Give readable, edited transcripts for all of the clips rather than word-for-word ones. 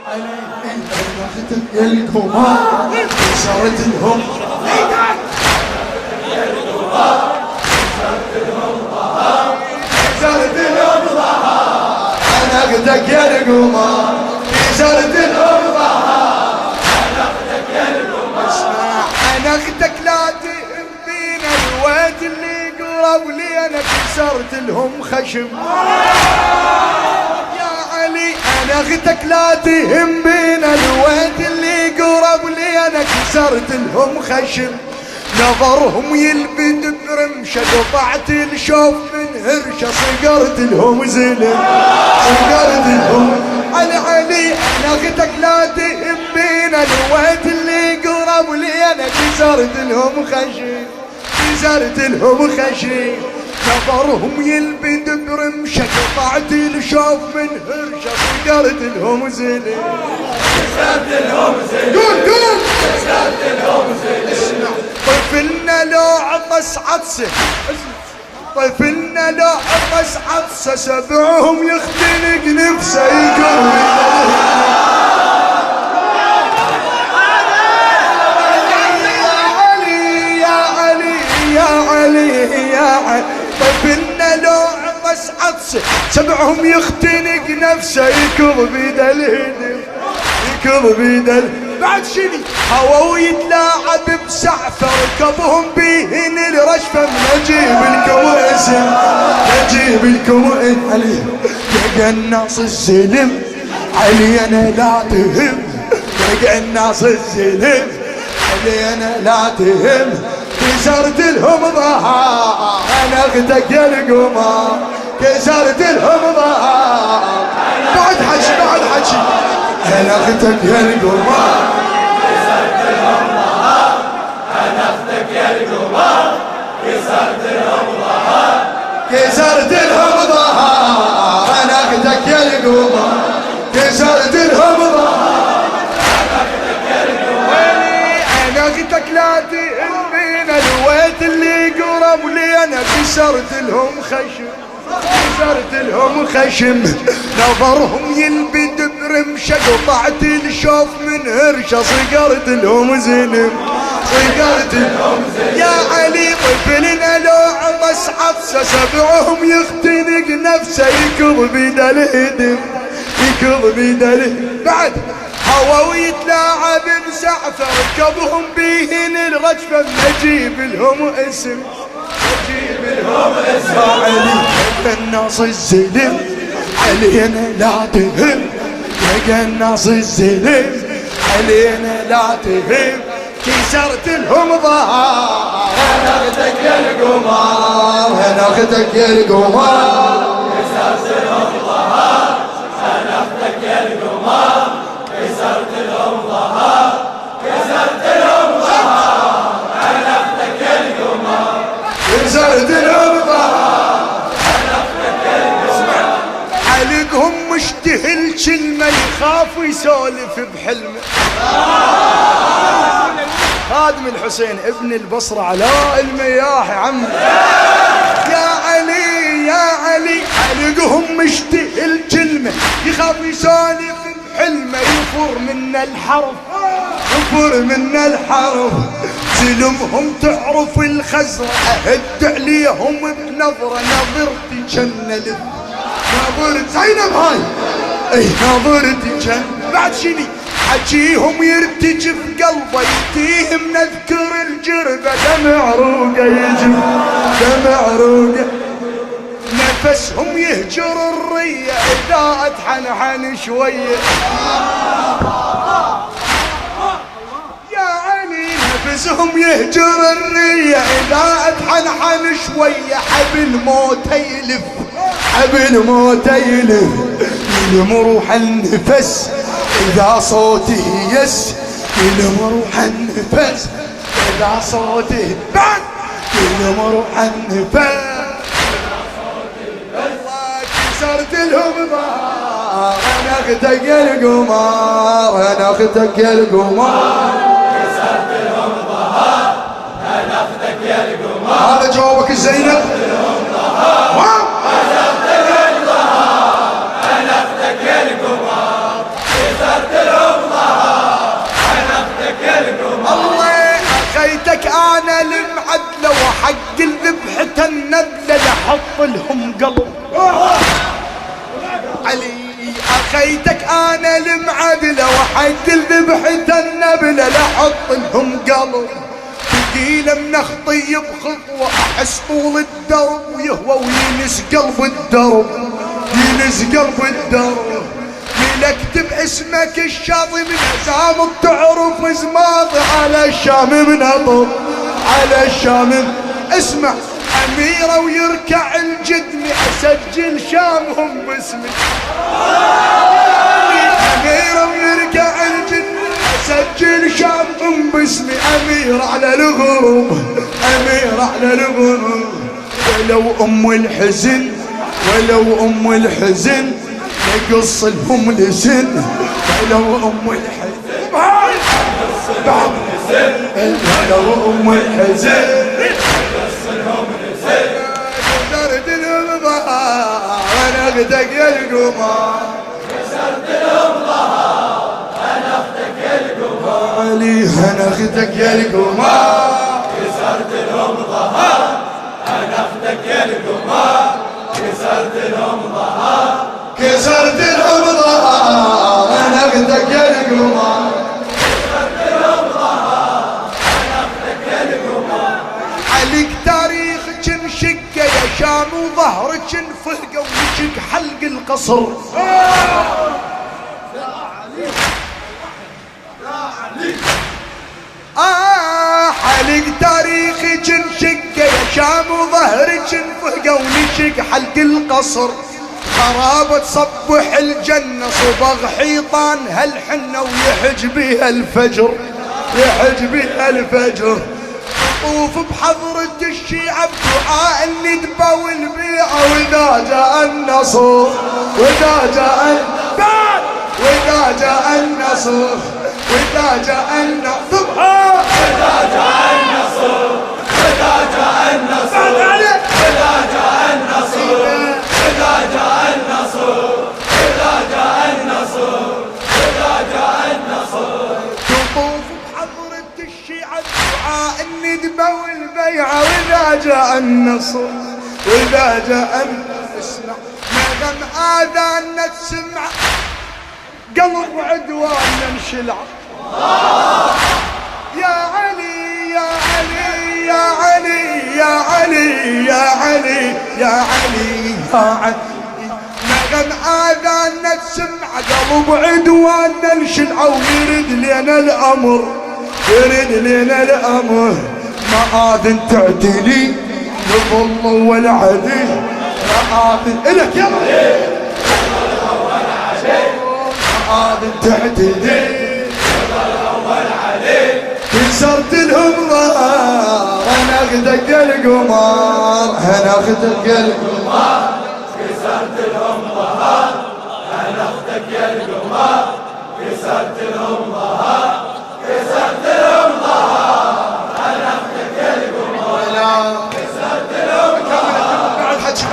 يا القمار كسرت لهم كسرت لهم ظهر عنقتك يا القمار كسرت لهم ظهر عنقتك يا القمار اسمع عنقتك لا تهم بينا الواد اللي قرب لي انا كسرت لهم خشم عنقتك لا تهم بينا الواد اللي قرب لي انا كسرت لهم خشم نظرهم يلبد برمشه قطعت الشوف من هرشه صقرت لهم زلم صقرت لهم علي عنقتك لا تهم بينا الواد اللي قرب لي انا كسرت لهم خشم كسرت لهم خشم نظرهم يلبد برمشه قطعت الشوف من هرشه صقرت لهم زلم كسرت لهم زلم قول كسرت لهم زلم اسمع طفلنا لو عطس عطسه طفلنا لو عطس عطسه سبعهم يختنق نفسه يقوي طفلنا لو عطس عطسه سبعهم يختنق نفسه يكب بيد الهدم يكب بيد بعد شني هوا ويتلاعب بسعفه ركبهم بيهن الرشفه من اجيب لكم اسم اجيب لكم علي يا قناص الزلم علي انا لا تهم يا قناص الزلم علي انا لا تهم كسرت لهم ظهر انا اختك يا القمار كسرت لهم ظهر بعد حكي انا اختك يا القمار كسرت لهم ظهر انا اختك يا القمار كسرت لهم ظهر كسرت لهم ظهر انا اختك يا القمار كسرت لهم ظهر انا اختك يا القمار انا اختك لا تهم بينا الواد اللي قرب لي انا كسرت لهم خشم كسرت لهم خشم نظرهم يلبد برمشه قطعت الشوف من هرشه صقرت لهم زلم صقرت لهم زلم يا علي طفلنا لو عطس عطسه سبعهم يختنق نفسه يكب بيد الهدم يكب بيد الهدم بعد هوا ويتلاعب بسعفه ركبهم بيهن الرجفه نجيب لهم اسم نجيب لهم اسم علي قناص الزلم علينا لا تهم يا قناص الزلم علينا لا تهم كسرت لهم ظهر انا اختك يا القمار انا اختك يا القمار كسرت لهم ظهر انا اختك يا القمار كسرت لهم ظهر كسرت لهم ظهر انا اختك يا القمار كسرت لهم ظهر انا اختك يا القمار حلقهم مشتهي الكلمه يخاف يسولف بحلمه خادم الحسين ابن البصره علاء المياح عمي يا علي يا علي حلقهم مشتهي الكلمه يخاف يسولف حلمه يفر من الحرف يفر من الحرف زلمهم تعرف الخزرة أهد عليهم بنظرة نظرتي جنة لف نظرتي زينب هاي اي نظرتي جنة بعد شني حجيهم يرتجف قلبه يتيهم نذكر الجربة دمع روقه يجف دمع روقه نفسهم يهجر الرية إذا أتحنحن شوية يا علي نفسهم يهجر الرية إذا أتحنحن شوية حبل موت يلف حبل موت يلف يلم روح النفس إذا صوته يس يلم روح النفس إذا صوته بعد يلم روح النفس كسرت لهم ظهر انا اختك يا القمار انا اختك يا القمار كسرت لهم ظهر انا اختك يا القمار هذا جوابك زينب كسرت لهم ظهر كسرت لهم ظهر انا اختك يا القمار كسرت انا المعدلة وحق ذبحة النبلة لحط لهم قلب ثقيلة من اخطي بخطوة احس طول الدرب ويهوى وينس قلب الدرب ينس قلب الدرب اكتب اسمك الشاطي من عزام تعرف زماطي على الشام من اطر على الشام اسمع اميرة ويركع الجدني اسجل شامهم باسمي اميرة ويركع الجدني اسجل شامهم باسمي اميرة على الغروب اميرة على الغروب ولو ام الحزن ولو ام الحزن يقص لهم لسن ولو ام الحزن ولو ام الحزن يقص لهم لسن كسرت لهم ظهر وانا اخدك يا القمر كسرت لهم ظهر وانا اخدك يا القمر علي انا اخدك يا القمر كسرت لهم ظهر انا اخدك يا القمر كسرت لهم ظهر كسرت لهم ظهر انا اخدك يا القمر كسرت لهم ظهر انا اخدك يا القمر عليك تاريخك انشق يا شام وظهرك انفهق وجهك حلق القصر عليك تاريخك انشق يا شام وظهرك انفهق وجهك حلق القصر خرابة تصبح الجنة صبغ حيطان هالحنة ويحج بها الفجر يحج بها الفجر طوف بحضرة الشيعة بدعاء الندبة والبيعة وإذا جاء النصر وإذا جاء وإذا جاء النصر وإذا جاء النصر وإذا جاء النصر وإذا جاء النصر وإذا جاء النصر إذا جاء النصر إذا جاء النصر إذا جاء النصر تطوف بحضرة الشيعة دعاء الندبة والبيعة وإذا جاء النصر وإذا جاء اسمع نغم آذاننا تسمع قلب عدواننا انشلع يا علي يا علي يا علي يا علي يا علي يا علي يا علي نغم آذاننا تسمع قلب عدواننا انشلع ويرد لنا الأمر يرد لنا الأمر مآذن تعتلي نظل والعلي مآذن إلك يا مآذن تعتلي كسرت لهم ظهر انا اخدك القمر انا اخدك القمر كسرت لهم ظهر انا اخدك القمر كسرت لهم ظهر كسرت لهم ظهر انا اخدك القمر كسرت لهم ظهر بعد حكي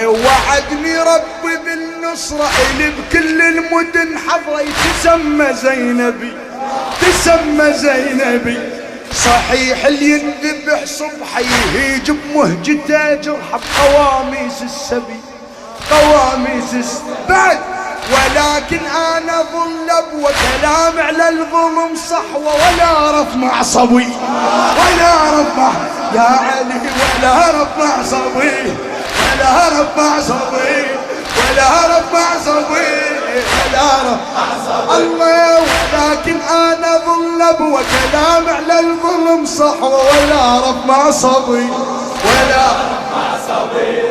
وعدني ربي بالنصرة اللي بكل المدن حضرة تسمى زينبي تسمى زينبي صحيح اللي ينذبح صبح يهيج بمهجته يرحب قواميس السبي قواميس بعد ولكن انا ظلب وكلام على الظلم صحوة ولا رفع صبي ولا رفع يا علي ولا رفع صبي ولا رفع صبي ولا رفع صبي ولا رفع صبي الله ولكن انا ظلب وكلام على الظلم صحوة ولا رفع صبي ولا رفع صبي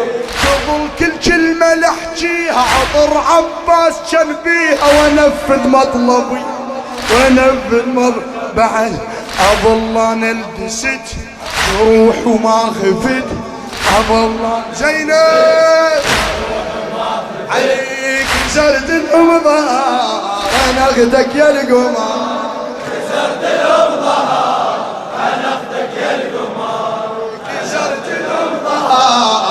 تظل كل كلمة لحجيها عطر عباس كان بيها ونفذ مطلبي ونفذ مطلبي بعد اظل انا التست روح وما خفت اظل زينب عليك كسرت لهم ظهر انا اخدك يا القمر كسرت لهم ظهر انا اخدك يا القمر كسرت لهم ظهر